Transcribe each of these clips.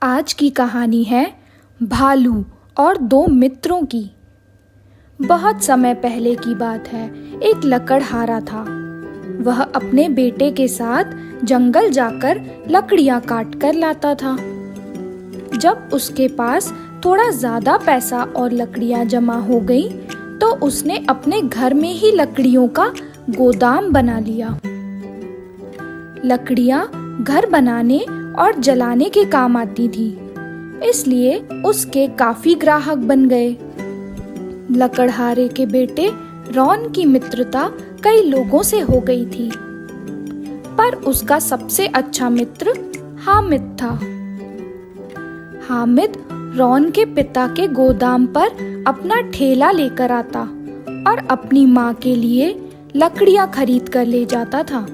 आज की कहानी है भालू और दो मित्रों की। बहुत समय पहले की बात है। एक लकड़हारा था। वह अपने बेटे के साथ जंगल जाकर लकड़ियां काट कर लाता था। जब उसके पास थोड़ा ज्यादा पैसा और लकड़ियां जमा हो गई तो उसने अपने घर में ही लकड़ियों का गोदाम बना लिया। लकड़ियां घर बनाने और जलाने के काम आती थी, इसलिए उसके काफी ग्राहक बन गए। लकड़हारे के बेटे रॉन की मित्रता कई लोगों से हो गई थी, पर उसका सबसे अच्छा मित्र हामिद था। हामिद रॉन के पिता के गोदाम पर अपना ठेला लेकर आता और अपनी माँ के लिए लकड़ियां खरीद कर ले जाता था।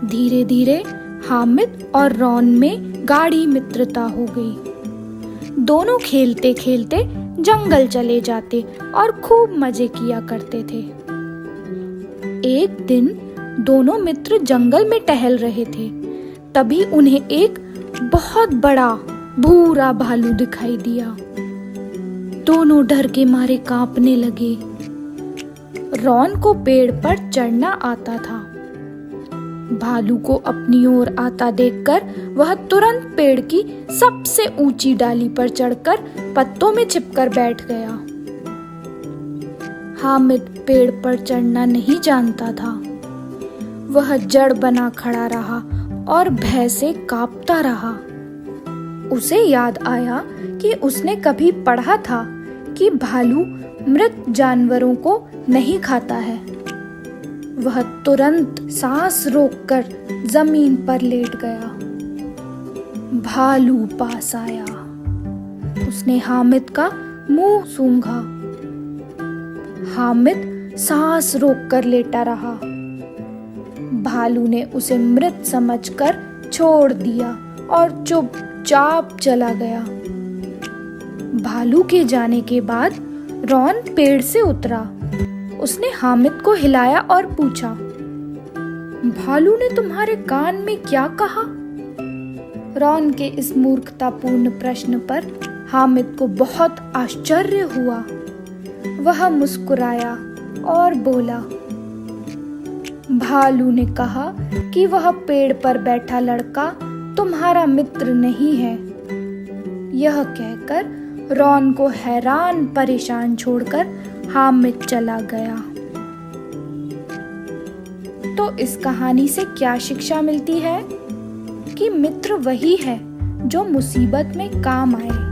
धीरे धीरे हामिद और रॉन में गाढ़ी मित्रता हो गई। दोनों खेलते खेलते जंगल चले जाते और खूब मजे किया करते थे। एक दिन दोनों मित्र जंगल में टहल रहे थे, तभी उन्हें एक बहुत बड़ा भूरा भालू दिखाई दिया। दोनों डर के मारे कांपने लगे। रॉन को पेड़ पर चढ़ना आता था। भालू को अपनी ओर आता देखकर वह तुरंत पेड़ की सबसे ऊंची डाली पर चढ़कर पत्तों में छिपकर बैठ गया। हामिद पेड़ पर चढ़ना नहीं जानता था। वह जड़ बना खड़ा रहा और भय से कांपता रहा। उसे याद आया कि उसने कभी पढ़ा था कि भालू मृत जानवरों को नहीं खाता है। वह तुरंत सांस रोककर जमीन पर लेट गया। भालू पास आया। उसने हामिद का मुंह सूंघा। हामिद सांस रोककर लेटा रहा। भालू ने उसे मृत समझकर छोड़ दिया और चुपचाप चला गया। भालू के जाने के बाद रॉन पेड़ से उतरा। उसने हामिद को हिलाया और पूछा, भालू ने तुम्हारे कान में क्या कहा? रॉन के इस मूर्खतापूर्ण प्रश्न पर हामिद को बहुत आश्चर्य हुआ। वह मुस्कुराया और बोला, भालू ने कहा कि वह पेड़ पर बैठा लड़का तुम्हारा मित्र नहीं है। यह कहकर रॉन को हैरान परेशान छोड़कर हामिद चला गया। तो इस कहानी से क्या शिक्षा मिलती है? कि मित्र वही है जो मुसीबत में काम आए।